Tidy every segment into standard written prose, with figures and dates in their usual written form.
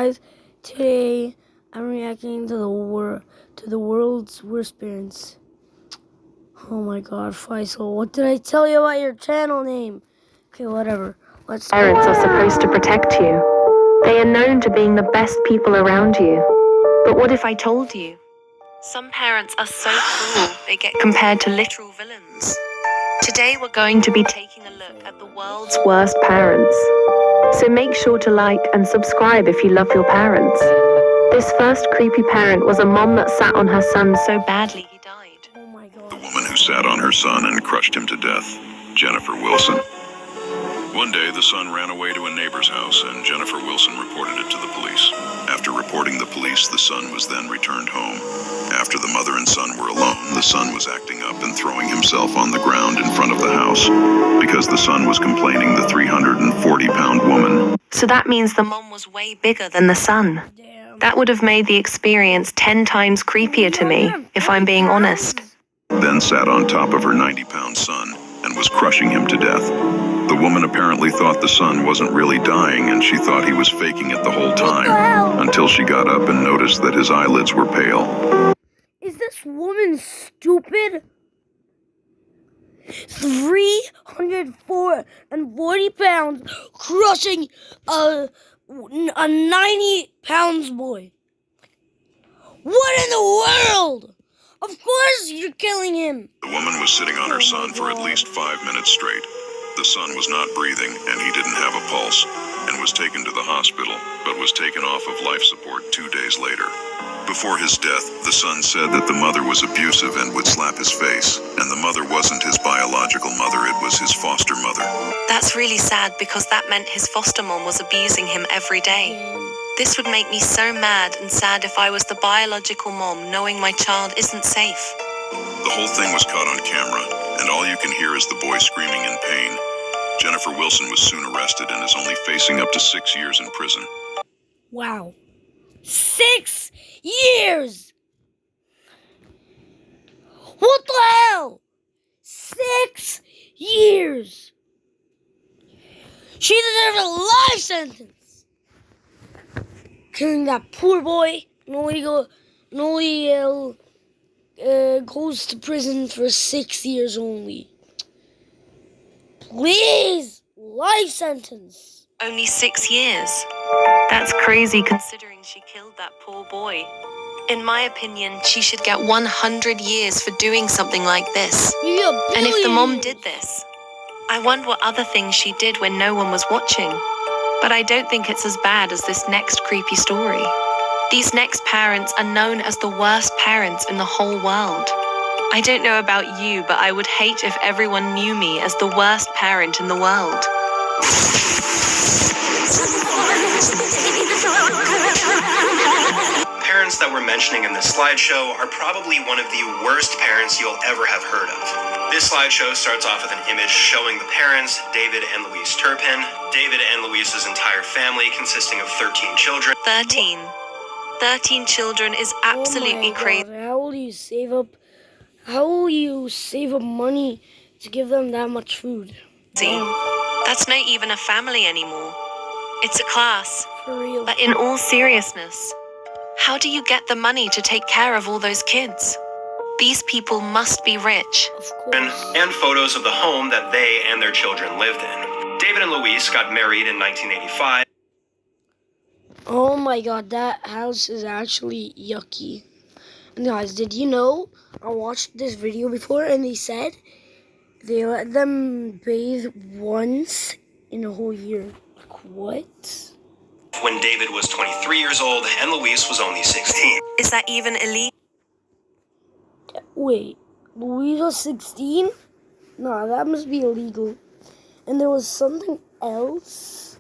guys, today I'm reacting to the world's worst parents. Oh my god, Faisal, what did I tell you about your channel name? Okay, whatever. Let's Parents are supposed to protect you. They are known to being the best people around you. But what if I told you? Some parents are so cruel, they get compared to literal villains. Today we're going to be taking a look at the world's worst parents. So make sure to like and subscribe if you love your parents. This first creepy parent was a mom that sat on her son so badly he died. Oh my god. The woman who sat on her son and crushed him to death, Jennifer Wilson. One day, the son ran away to a neighbor's house, and Jennifer Wilson reported it to the police. After reporting the police, the son was then returned home. After the mother and son were alone, the son was acting up and throwing himself on the ground in front of the house because the son was complaining the 340-pound woman. So that means the mom was way bigger than the son. Damn. That would have made the experience 10 times creepier to me, if I'm being honest. Then sat on top of her 90-pound son and was crushing him to death. The woman apparently thought the son wasn't really dying, and she thought he was faking it the whole time, until she got up and noticed that his eyelids were pale. Is this woman stupid? 340 pounds crushing a 90 pounds boy. What in the world? Of course you're killing him. The woman was sitting on her son for at least 5 minutes straight. The son was not breathing, and he didn't have a pulse, and was taken to the hospital, but was taken off of life support 2 days later. Before his death, the son said that the mother was abusive and would slap his face, and the mother wasn't his biological mother, it was his foster mother. That's really sad because that meant his foster mom was abusing him every day. This would make me so mad and sad if I was the biological mom knowing my child isn't safe. The whole thing was caught on camera, and all you can hear is the boy screaming in pain. Jennifer Wilson was soon arrested and is only facing up to 6 years in prison. Wow. 6 years! What the hell? 6 years! She deserves a life sentence! Killing that poor boy goes to prison for 6 years only. Please, life sentence. Only 6 years. That's crazy considering she killed that poor boy. In my opinion, she should get 100 years for doing something like this. And if the mom did this, I wonder what other things she did when no one was watching. But I don't think it's as bad as this next creepy story. These next parents are known as the worst parents in the whole world. I don't know about you, but I would hate if everyone knew me as the worst parent in the world. Parents that we're mentioning in this slideshow are probably one of the worst parents you'll ever have heard of. This slideshow starts off with an image showing the parents, David and Louise Turpin. David and Louise's entire family consisting of 13 children. 13 children is absolutely crazy. How will you save up? How will you save up money to give them that much food? That's not even a family anymore. It's a class. For real. But in all seriousness, how do you get the money to take care of all those kids? These people must be rich. Of course. And photos of the home that they and their children lived in. David and Louise got married in 1985. Oh my god, that house is actually yucky. And guys, did you know, I watched this video before and they said they let them bathe once in a whole year. Like, what? When David was 23 years old and Louise was only 16. Is that even illegal? Wait, Louise was 16? No, that must be illegal. And there was something else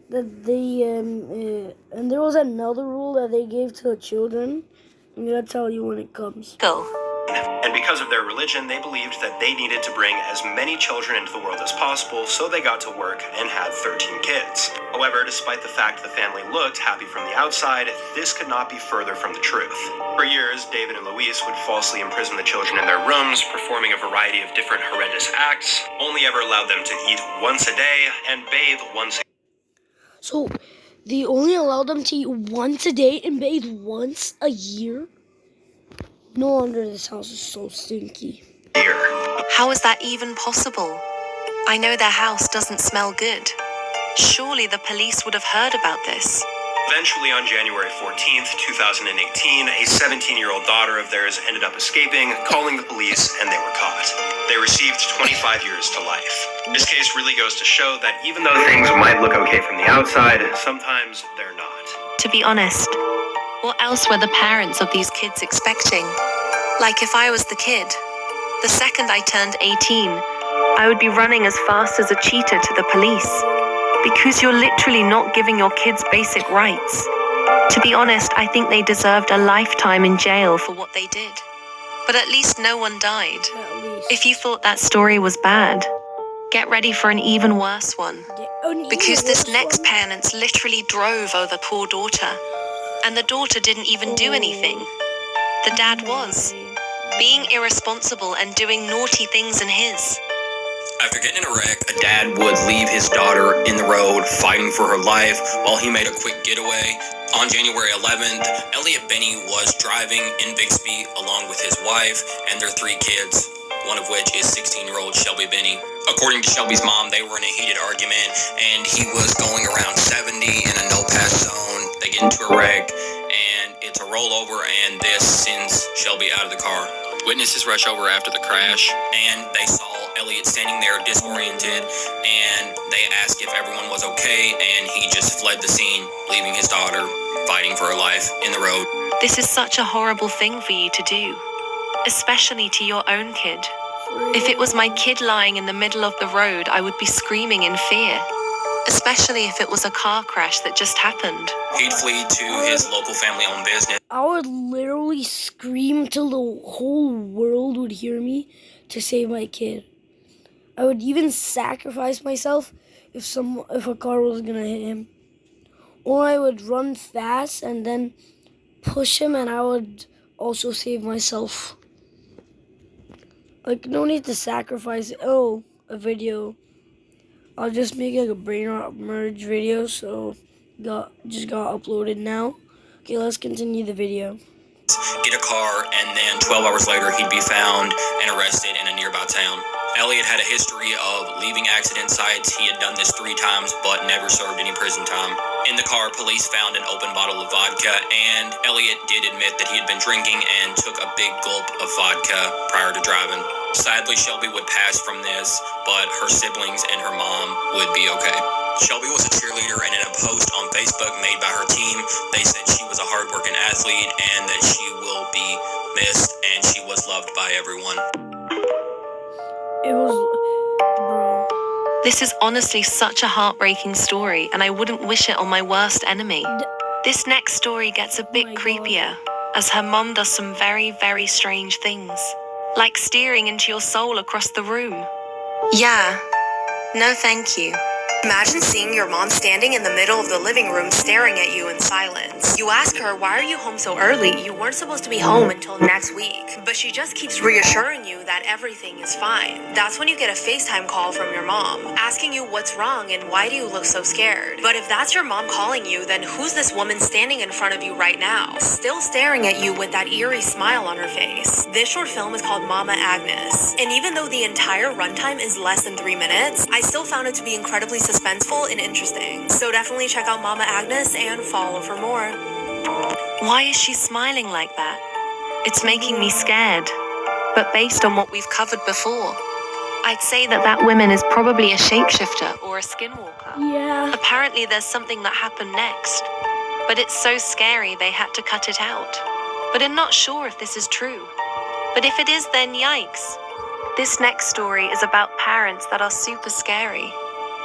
that they, and there was another rule that they gave to the children. I'm gonna tell you when it comes. Go. And because of their religion, they believed that they needed to bring as many children into the world as possible, so they got to work and had 13 kids. However, despite the fact the family looked happy from the outside, this could not be further from the truth. For years, David and Louise would falsely imprison the children in their rooms, performing a variety of different horrendous acts, only ever allowed them to eat once a day and bathe once a day. So, They only allow them to eat once a day and bathe once a year? No wonder this house is so stinky. How is that even possible? I know their house doesn't smell good. Surely the police would have heard about this. Eventually, on January 14th, 2018, a 17-year-old daughter of theirs ended up escaping, calling the police, and they were caught. They received 25 years to life. This case really goes to show that even though things might look okay from the outside, sometimes they're not. To be honest, what else were the parents of these kids expecting? Like if I was the kid, the second I turned 18, I would be running as fast as a cheetah to the police. Because you're literally not giving your kids basic rights. To be honest, I think they deserved a lifetime in jail for what they did. But at least no one died. If you thought that story was bad, get ready for an even worse one. Because this next parents literally drove over the poor daughter. And the daughter didn't even do anything. The dad was. Being irresponsible and doing naughty things in his. After getting in a wreck, a dad would leave his daughter in the road fighting for her life while he made a quick getaway. On January 11th, Elliot Benny was driving in Bixby along with his wife and their 3 kids, one of which is 16-year-old Shelby Benny. According to Shelby's mom, they were in a heated argument and he was going around 70 in a no-pass zone. They get into a wreck and it's a rollover, and this sends Shelby out of the car. Witnesses rush over after the crash and they saw Elliot standing there disoriented, and they asked if everyone was okay, and he just fled the scene, leaving his daughter fighting for her life in the road. This is such a horrible thing for you to do, especially to your own kid. If it was my kid lying in the middle of the road, I would be screaming in fear, especially if it was a car crash that just happened. He'd flee to his local family-owned business. I would literally scream till the whole world would hear me to save my kid. I would even sacrifice myself if a car was gonna hit him. Or I would run fast and then push him, and I would also save myself. Like, no need to sacrifice. Oh, a video. I'll just make like a brain rot merge video, so just got uploaded now. Okay, let's continue the video. Get a car, and then 12 hours later, he'd be found and arrested in a nearby town. Elliot had a history of leaving accident sites. He had done this 3 times, but never served any prison time. In the car, police found an open bottle of vodka, and Elliot did admit that he had been drinking and took a big gulp of vodka prior to driving. Sadly, Shelby would pass from this, but her siblings and her mom would be okay. Shelby was a cheerleader, and in a post on Facebook made by her team, they said she was a hardworking athlete and that she will be missed, and she was loved by everyone. It was, bro. This is honestly such a heartbreaking story, and I wouldn't wish it on my worst enemy. This next story gets a bit creepier, as her mom does some very, very strange things, like steering into your soul across the room. Yeah. No thank you. Imagine seeing your mom standing in the middle of the living room staring at you in silence. You ask her, why are you home so early? You weren't supposed to be home until next week. But she just keeps reassuring you that everything is fine. That's when you get a FaceTime call from your mom, asking you what's wrong and why do you look so scared. But if that's your mom calling you, then who's this woman standing in front of you right now, still staring at you with that eerie smile on her face? This short film is called Mama Agnes. And even though the entire runtime is less than 3 minutes, I still found it to be incredibly suspenseful and interesting. So definitely check out Mama Agnes and follow for more. Why is she smiling like that? It's making me scared. But based on what we've covered before, I'd say that woman is probably a shapeshifter or a skinwalker. Yeah. Apparently there's something that happened next, but it's so scary they had to cut it out. But I'm not sure if this is true. But if it is, then yikes. This next story is about parents that are super scary.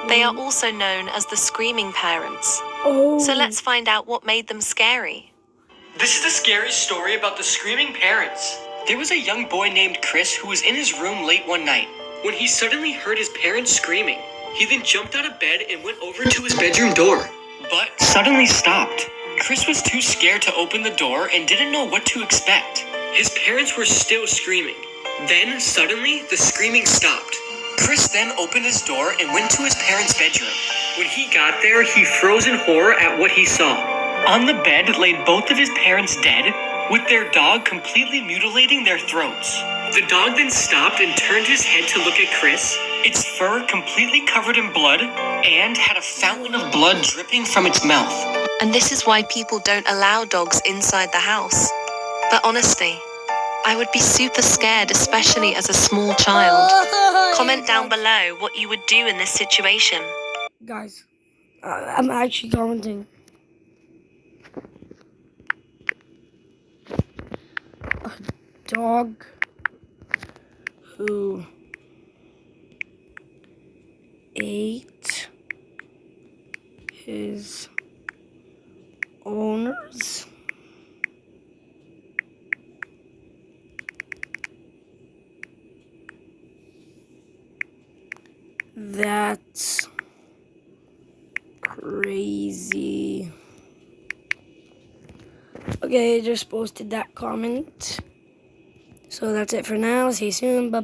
They are also known as the screaming parents. Oh. So let's find out what made them scary. This is the scary story about the screaming parents. There was a young boy named Chris who was in his room late one night when he suddenly heard his parents screaming. He then jumped out of bed and went over to his bedroom door, but suddenly stopped. Chris was too scared to open the door and didn't know what to expect. His parents were still screaming. Then suddenly the screaming stopped. Chris then opened his door and went to his parents' bedroom. When he got there, he froze in horror at what he saw. On the bed laid both of his parents dead, with their dog completely mutilating their throats. The dog then stopped and turned his head to look at Chris, its fur completely covered in blood, and had a fountain of blood dripping from its mouth. And this is why people don't allow dogs inside the house. But honestly, I would be super scared, especially as a small child. Comment down below what you would do in this situation. Guys, I'm actually commenting. A dog who ate his owners. That's crazy. Okay, just posted that comment. So that's it for now. See you soon. Bye.